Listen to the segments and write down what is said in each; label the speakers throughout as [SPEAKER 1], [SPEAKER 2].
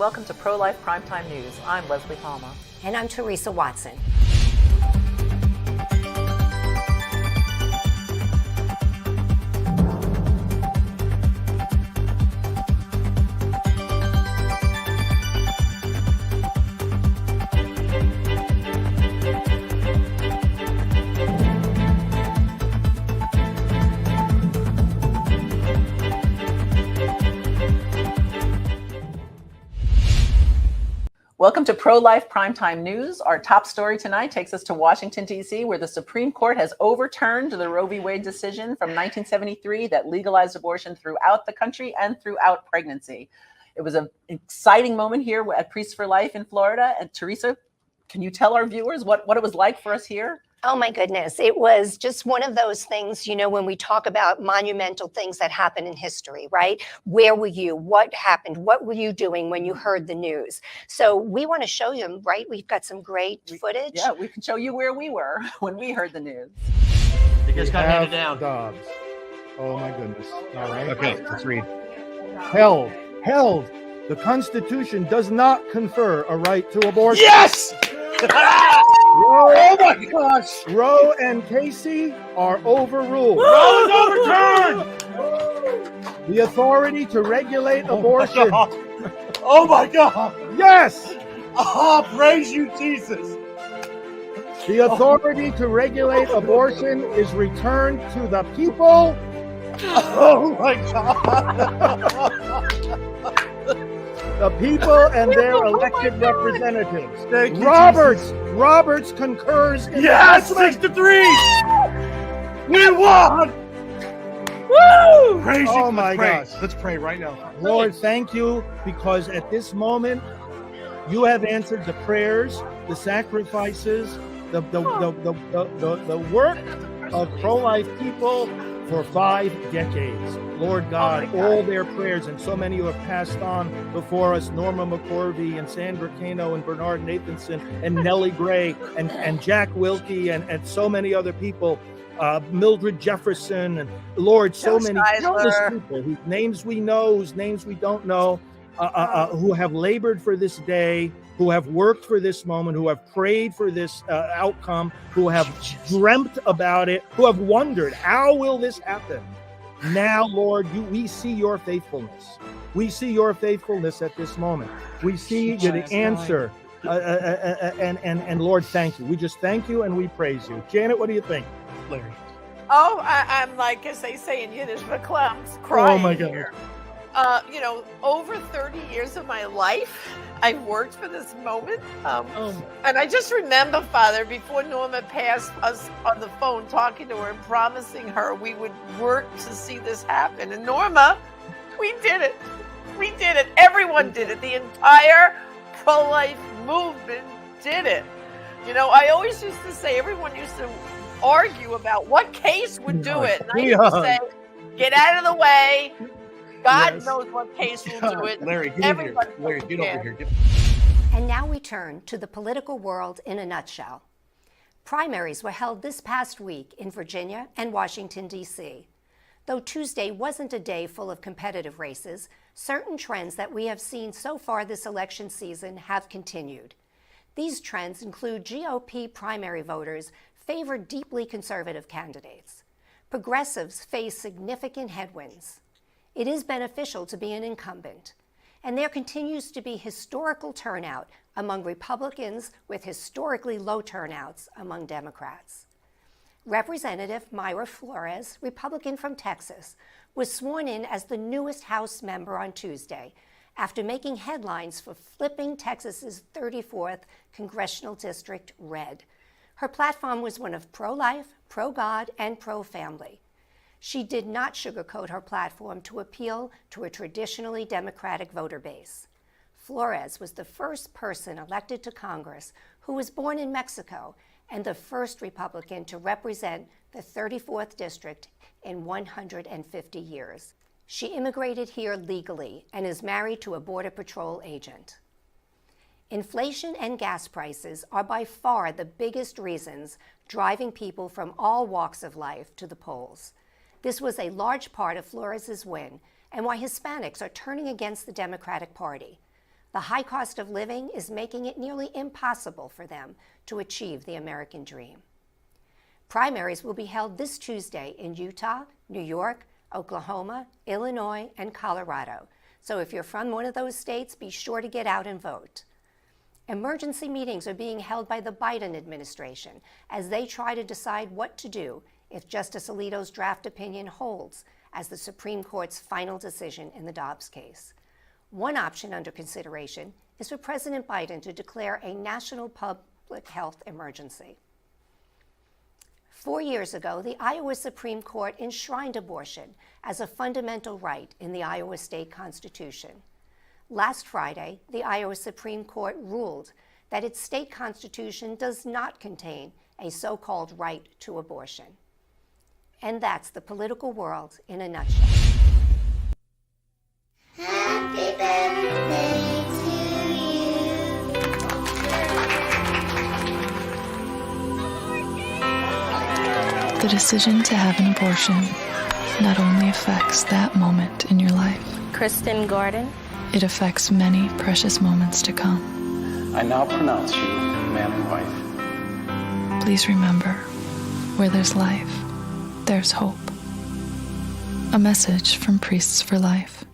[SPEAKER 1] welcome to Prolife Primetime News. I'm Leslie Palma.
[SPEAKER 2] And I'm Teresa Watson.
[SPEAKER 1] Welcome to Pro-Life Primetime News. Our top story tonight takes us to Washington, D.C., where the Supreme Court has overturned the Roe v. Wade decision from 1973 that legalized abortion throughout the country and throughout pregnancy. It was an exciting moment here at Priests for Life in Florida. And Teresa, can you tell our viewers what it was like for us here?
[SPEAKER 2] Oh my goodness. It was just one of those things, you know, when we talk about monumental things that happen in history, right? Where were you? What happened? What were you doing when you heard the news? So we want to show you, right? We've got some great footage.
[SPEAKER 1] Yeah, we can show you where we were when we heard the news.
[SPEAKER 3] You guys got handed down.
[SPEAKER 4] Dobbs. Oh my goodness. All right.
[SPEAKER 3] Okay, let's read.
[SPEAKER 4] Held. The Constitution does not confer a right to abortion.
[SPEAKER 3] Yes! Oh my gosh!
[SPEAKER 4] Roe and Casey are overruled.
[SPEAKER 3] Roe is overturned!
[SPEAKER 4] The authority to regulate abortion.
[SPEAKER 3] Oh my God!
[SPEAKER 4] Yes!
[SPEAKER 3] Oh, praise you, Jesus!
[SPEAKER 4] The authority to regulate abortion is returned to the people.
[SPEAKER 3] Oh my God!
[SPEAKER 4] The people and their elected representatives.
[SPEAKER 3] Thank you,
[SPEAKER 4] Roberts concurs in
[SPEAKER 3] yes, 6-3. We won! Woo! Praise you.
[SPEAKER 4] Oh my
[SPEAKER 3] Let's pray.
[SPEAKER 4] gosh.
[SPEAKER 3] Let's pray right now.
[SPEAKER 4] Lord, thank you, because at this moment you have answered the prayers, the sacrifices, the work of pro-life people for 5 decades. Lord God, all their prayers, and so many who have passed on before us, Norma McCorvey and Sandra Cano and Bernard Nathanson and Nellie Gray and Jack Wilkie and so many other people, Mildred Jefferson, and Lord, so many countless people whose names we know, whose names we don't know, who have labored for this day, who have worked for this moment, who have prayed for this outcome, who have dreamt about it, who have wondered, how will this happen? Now, Lord, we see your faithfulness. We see your faithfulness at this moment. We see the answer. And Lord, thank you. We just thank you and we praise you. Janet, what do you think?
[SPEAKER 3] Larry.
[SPEAKER 5] Oh, I'm like, as they say in Yiddish, verklempt, crying.
[SPEAKER 4] Oh my God.
[SPEAKER 5] Here. You know, over 30 years of my life, I've worked for this moment. And I just remember, Father, before Norma passed, us on the phone talking to her and promising her we would work to see this happen. And Norma, we did it. We did it. Everyone did it. The entire pro-life movement did it. You know, I always used to say, everyone used to argue about what case would do it. And I used to say, get out of the way. God knows what case will do it.
[SPEAKER 3] Larry, get in here. Larry, get over here.
[SPEAKER 2] And now we turn to the political world in a nutshell. Primaries were held this past week in Virginia and Washington, D.C. Though Tuesday wasn't a day full of competitive races, certain trends that we have seen so far this election season have continued. These trends include GOP primary voters favor deeply conservative candidates. Progressives face significant headwinds. It is beneficial to be an incumbent, and there continues to be historical turnout among Republicans with historically low turnouts among Democrats. Representative Mayra Flores, Republican from Texas, was sworn in as the newest House member on Tuesday after making headlines for flipping Texas's 34th congressional district red. Her platform was one of pro-life, pro-God, and pro-family. She did not sugarcoat her platform to appeal to a traditionally Democratic voter base. Flores was the first person elected to Congress who was born in Mexico and the first Republican to represent the 34th District in 150 years. She immigrated here legally and is married to a Border Patrol agent. Inflation and gas prices are by far the biggest reasons driving people from all walks of life to the polls. This was a large part of Flores' win and why Hispanics are turning against the Democratic Party. The high cost of living is making it nearly impossible for them to achieve the American dream. Primaries will be held this Tuesday in Utah, New York, Oklahoma, Illinois, and Colorado. So if you're from one of those states, be sure to get out and vote. Emergency meetings are being held by the Biden administration as they try to decide what to do if Justice Alito's draft opinion holds as the Supreme Court's final decision in the Dobbs case. One option under consideration is for President Biden to declare a national public health emergency. 4 years ago, the Iowa Supreme Court enshrined abortion as a fundamental right in the Iowa state constitution. Last Friday, the Iowa Supreme Court ruled that its state constitution does not contain a so-called right to abortion. And that's the political world in a nutshell.
[SPEAKER 6] Happy birthday to you.
[SPEAKER 7] The decision to have an abortion not only affects that moment in your life,
[SPEAKER 6] Kristen Gordon.
[SPEAKER 7] it affects many precious moments to come.
[SPEAKER 8] I now pronounce you man and wife.
[SPEAKER 7] Please remember, where there's life, there's hope. A message from Priests for Life.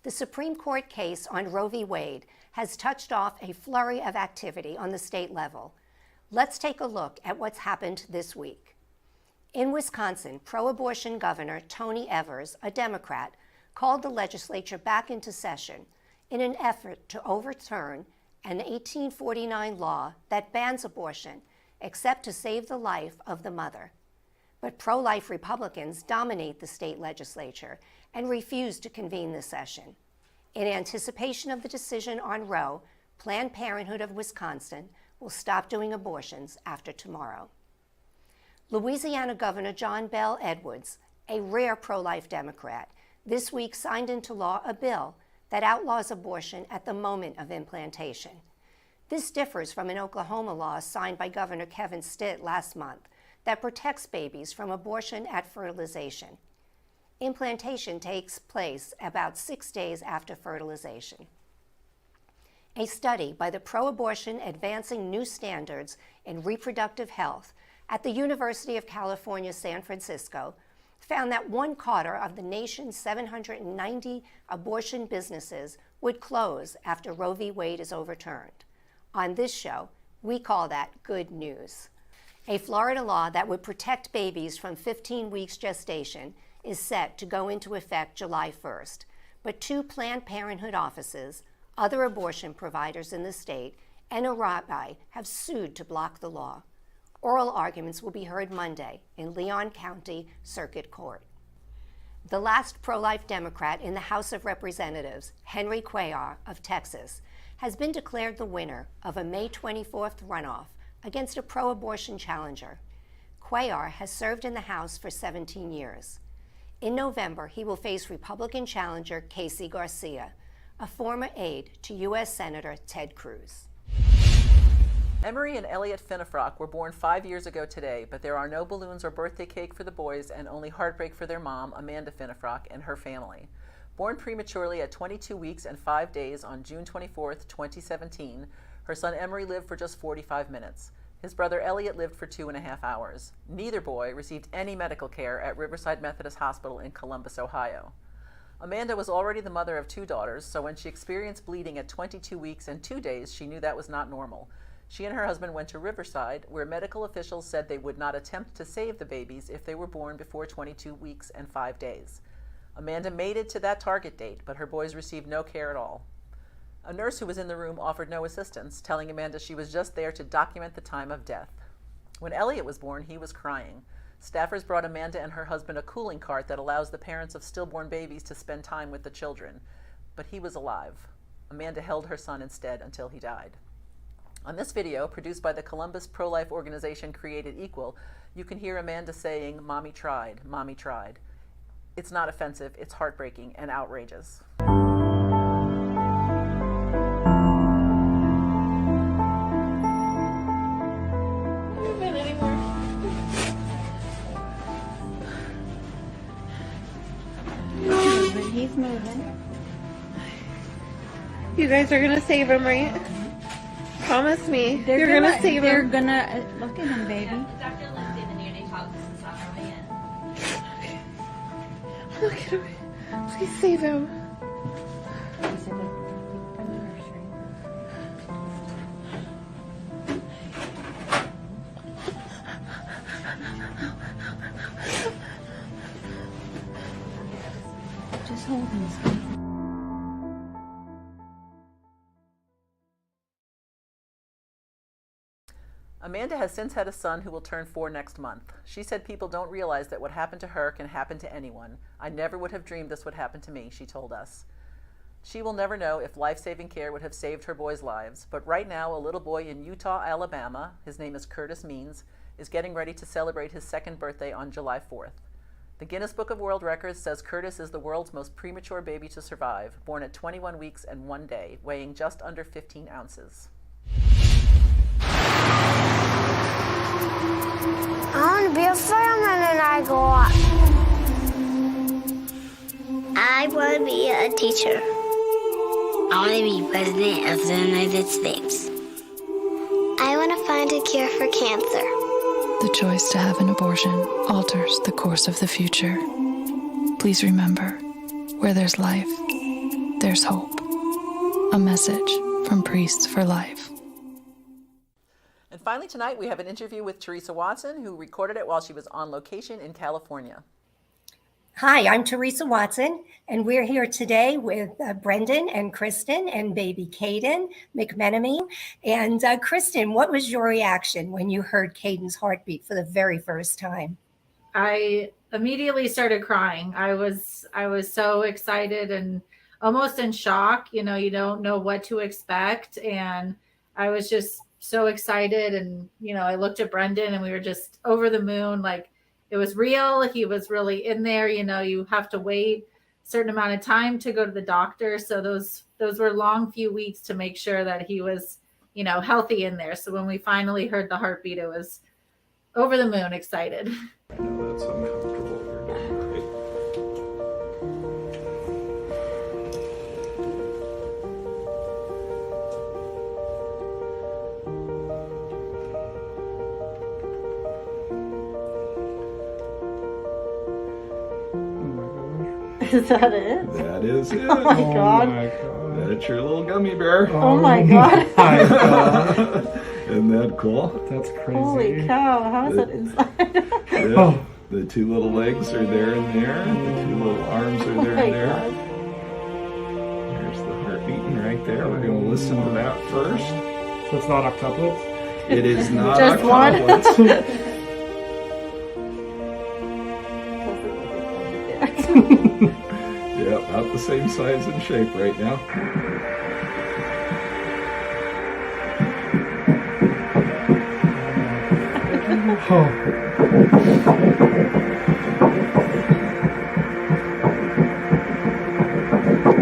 [SPEAKER 2] The Supreme Court case on Roe v. Wade has touched off a flurry of activity on the state level. Let's take a look at what's happened this week. In Wisconsin, pro-abortion Governor Tony Evers, a Democrat, called the legislature back into session in an effort to overturn an 1849 law that bans abortion except to save the life of the mother. But pro-life Republicans dominate the state legislature and refuse to convene the session. In anticipation of the decision on Roe, Planned Parenthood of Wisconsin will stop doing abortions after tomorrow. Louisiana Governor John Bel Edwards, a rare pro-life Democrat, this week signed into law a bill that outlaws abortion at the moment of implantation. This differs from an Oklahoma law signed by Governor Kevin Stitt last month that protects babies from abortion at fertilization. Implantation takes place about 6 days after fertilization. A study by the Pro-Abortion Advancing New Standards in Reproductive Health at the University of California, San Francisco, found that 1/4 of the nation's 790 abortion businesses would close after Roe v. Wade is overturned. On this show, we call that good news. A Florida law that would protect babies from 15 weeks gestation is set to go into effect July 1st, but 2 Planned Parenthood offices, other abortion providers in the state, and a rabbi have sued to block the law. Oral arguments will be heard Monday in Leon County Circuit Court. The last pro-life Democrat in the House of Representatives, Henry Cuellar of Texas, has been declared the winner of a May 24th runoff against a pro-abortion challenger. Cuellar has served in the House for 17 years. In November, he will face Republican challenger Casey Garcia, a former aide to U.S. Senator Ted Cruz.
[SPEAKER 1] Emery and Elliot Finnefrock were born 5 years ago today, but there are no balloons or birthday cake for the boys and only heartbreak for their mom, Amanda Finnefrock, and her family. Born prematurely at 22 weeks and 5 days on June 24, 2017, her son Emery lived for just 45 minutes. His brother Elliot lived for 2.5 hours. Neither boy received any medical care at Riverside Methodist Hospital in Columbus, Ohio. Amanda was already the mother of 2 daughters, so when she experienced bleeding at 22 weeks and 2 days, she knew that was not normal. She and her husband went to Riverside, where medical officials said they would not attempt to save the babies if they were born before 22 weeks and 5 days. Amanda made it to that target date, but her boys received no care at all. A nurse who was in the room offered no assistance, telling Amanda she was just there to document the time of death. When Elliot was born, he was crying. Staffers brought Amanda and her husband a cooling cart that allows the parents of stillborn babies to spend time with the children. But he was alive. Amanda held her son instead until he died. On this video, produced by the Columbus pro-life organization Created Equal, you can hear Amanda saying, "Mommy tried, Mommy tried." It's not offensive, it's heartbreaking and outrageous.
[SPEAKER 6] He's moving.
[SPEAKER 9] guys are gonna save him, right? Promise me. You're gonna save him.
[SPEAKER 10] They're gonna look at him, baby.
[SPEAKER 9] Look at him. Please save him.
[SPEAKER 10] Just hold him.
[SPEAKER 1] Amanda has since had a son who will turn 4 next month. She said people don't realize that what happened to her can happen to anyone. I never would have dreamed this would happen to me, she told us. She will never know if life-saving care would have saved her boys' lives, but right now a little boy in Utah, Alabama, his name is Curtis Means, is getting ready to celebrate his 2nd birthday on July 4th. The Guinness Book of World Records says Curtis is the world's most premature baby to survive, born at 21 weeks and 1 day, weighing just under 15 ounces.
[SPEAKER 6] I want to be a fireman when I grow up. I want to be a teacher. I want to be president of the United States. I want to find a cure for cancer.
[SPEAKER 7] The choice to have an abortion alters the course of the future. Please remember, where there's life, there's hope. A message from Priests for Life.
[SPEAKER 1] And finally tonight we have an interview with Teresa Watson, who recorded it while she was on location in California.
[SPEAKER 2] Hi, I'm Teresa Watson, and we're here today with Brendan and Kristen and baby Kaden McMenemy. And Kristen, what was your reaction when you heard Kaden's heartbeat for the very first time?
[SPEAKER 10] I immediately started crying. I was so excited and almost in shock. You know, you don't know what to expect. And I was just so excited. And, you know, I looked at Brendan and we were just over the moon. Like, it was real. He was really in there. You know, you have to wait a certain amount of time to go to the doctor. So those were long few weeks to make sure that he was, you know, healthy in there. So when we finally heard the heartbeat, it was over the moon excited.
[SPEAKER 11] I know that's uncomfortable. You're doing great.
[SPEAKER 10] Is that it?
[SPEAKER 11] That is it.
[SPEAKER 10] Oh my God.
[SPEAKER 11] That's your little gummy bear.
[SPEAKER 10] Oh my God.
[SPEAKER 11] Isn't that cool?
[SPEAKER 3] That's crazy.
[SPEAKER 10] Holy cow. How is that inside?
[SPEAKER 11] Yeah. The 2 little legs are there and there, and the 2 little arms are there and there.
[SPEAKER 10] God.
[SPEAKER 11] There's the heart beating right there. We're going to listen to that first.
[SPEAKER 3] So it's not octuplets?
[SPEAKER 11] It is not
[SPEAKER 10] Just one?
[SPEAKER 11] octuplets. Yeah, about the same size and shape right now.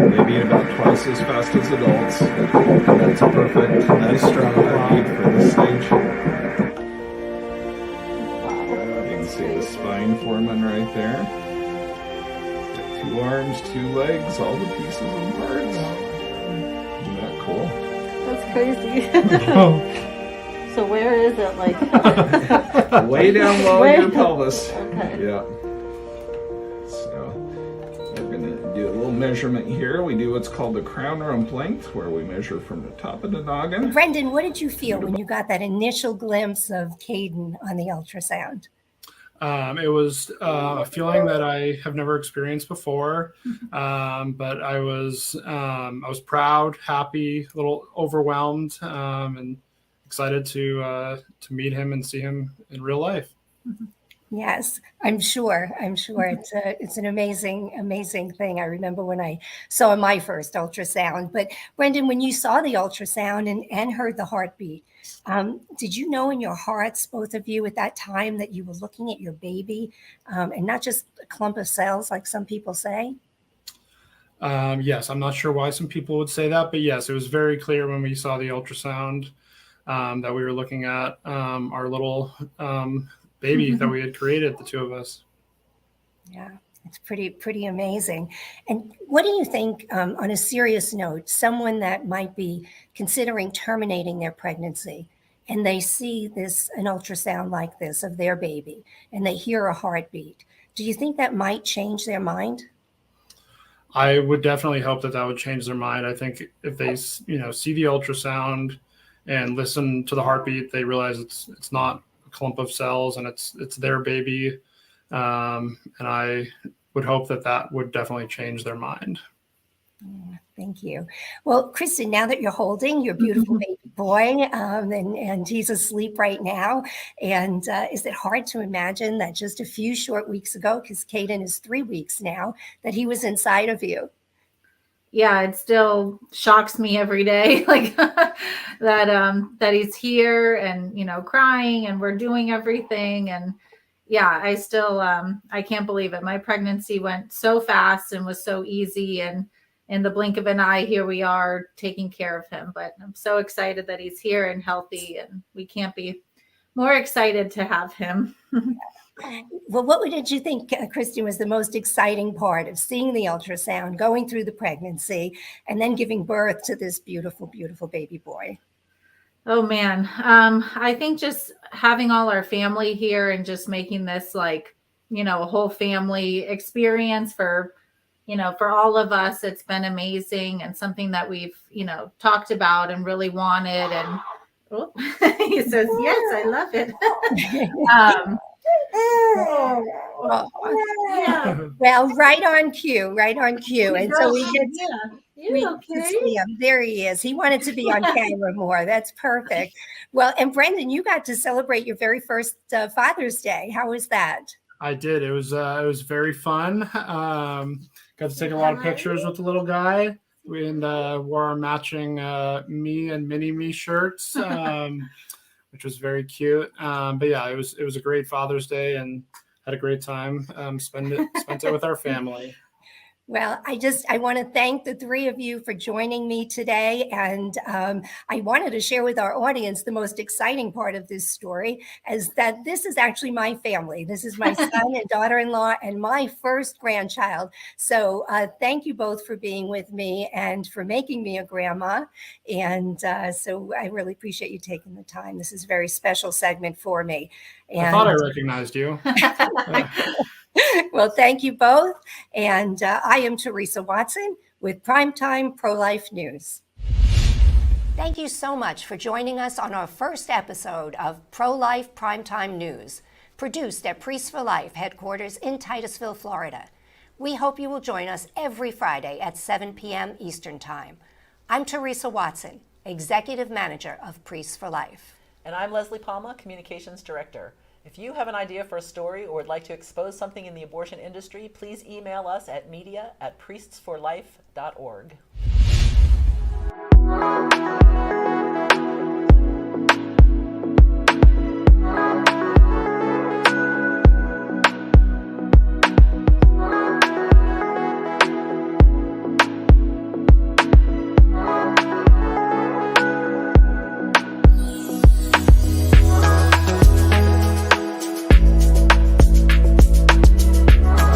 [SPEAKER 11] Maybe about twice as fast as adults. That's a perfect, nice strong heartbeat for this stage. You can see the spine forming right there. 2 arms, 2 legs, all the pieces and parts. Isn't that cool?
[SPEAKER 10] That's crazy. So where is it? Like
[SPEAKER 11] way down low in your pelvis.
[SPEAKER 10] Okay.
[SPEAKER 11] Yeah. So we're gonna do a little measurement here. We do what's called the crown rump length, where we measure from the top of the noggin.
[SPEAKER 2] Brendan, what did you feel when you got that initial glimpse of Kaden on the ultrasound?
[SPEAKER 12] It was a feeling that I have never experienced before, but I was proud, happy, a little overwhelmed, and excited to meet him and see him in real life.
[SPEAKER 2] Yes, I'm sure. It's an amazing thing. I remember when I saw my first ultrasound. But Brendan, when you saw the ultrasound and heard the heartbeat, did you know in your hearts, both of you, at that time, that you were looking at your baby and not just a clump of cells like some people say?
[SPEAKER 12] Yes, I'm not sure why some people would say that, but yes, it was very clear when we saw the ultrasound that we were looking at our little baby that we had created, the 2 of us.
[SPEAKER 2] Yeah, It's pretty amazing. And what do you think, on a serious note, someone that might be considering terminating their pregnancy and they see an ultrasound like this of their baby and they hear a heartbeat, do you think that might change their mind?
[SPEAKER 12] I would definitely hope that would change their mind. I think if they, see the ultrasound and listen to the heartbeat, they realize it's not a clump of cells and it's their baby. And I would hope that would definitely change their mind.
[SPEAKER 2] Thank you. Well, Kristen, now that you're holding your beautiful baby boy, and he's asleep right now, and is it hard to imagine that just a few short weeks ago, because Kaden is 3 weeks now, that he was inside of you?
[SPEAKER 10] Yeah, it still shocks me every day, like that he's here and crying and we're doing everything. And yeah, I still I can't believe it. My pregnancy went so fast and was so easy, and in the blink of an eye, here we are taking care of him. But I'm so excited that he's here and healthy, and we can't be more excited to have him.
[SPEAKER 2] Well, what did you think, Kristen, was the most exciting part of seeing the ultrasound, going through the pregnancy, and then giving birth to this beautiful, beautiful baby boy?
[SPEAKER 10] Oh man. I think just having all our family here and just making this a whole family experience for all of us. It's been amazing and something that we've, talked about and really wanted. And he says, yes, I love it.
[SPEAKER 2] Yeah. Well, right on cue. And so we get to see him. There he is. He wanted to be on camera more. That's perfect. Well, and Brendan, you got to celebrate your very first Father's Day. How was that?
[SPEAKER 12] I did. It was very fun. Got to take a lot of pictures with the little guy. We wore our matching me and mini me shirts, which was very cute. But yeah, it was a great Father's Day and had a great time. Spent it with our family.
[SPEAKER 2] Well, I want to thank the three of you for joining me today. And I wanted to share with our audience the most exciting part of this story is that this is actually my family. This is my son and daughter-in-law and my first grandchild. So thank you both for being with me and for making me a grandma. And so I really appreciate you taking the time. This is a very special segment for me. And
[SPEAKER 12] I thought I recognized you.
[SPEAKER 2] Well, thank you both. And I am Teresa Watson with Primetime Pro-Life News. Thank you so much for joining us on our first episode of Pro-Life Primetime News, produced at Priests for Life headquarters in Titusville, Florida. We hope you will join us every Friday at 7 p.m. Eastern Time. I'm Teresa Watson, Executive Manager of Priests for Life.
[SPEAKER 1] And I'm Leslie Palma, Communications Director. If you have an idea for a story or would like to expose something in the abortion industry, please email us at media@priestsforlife.org.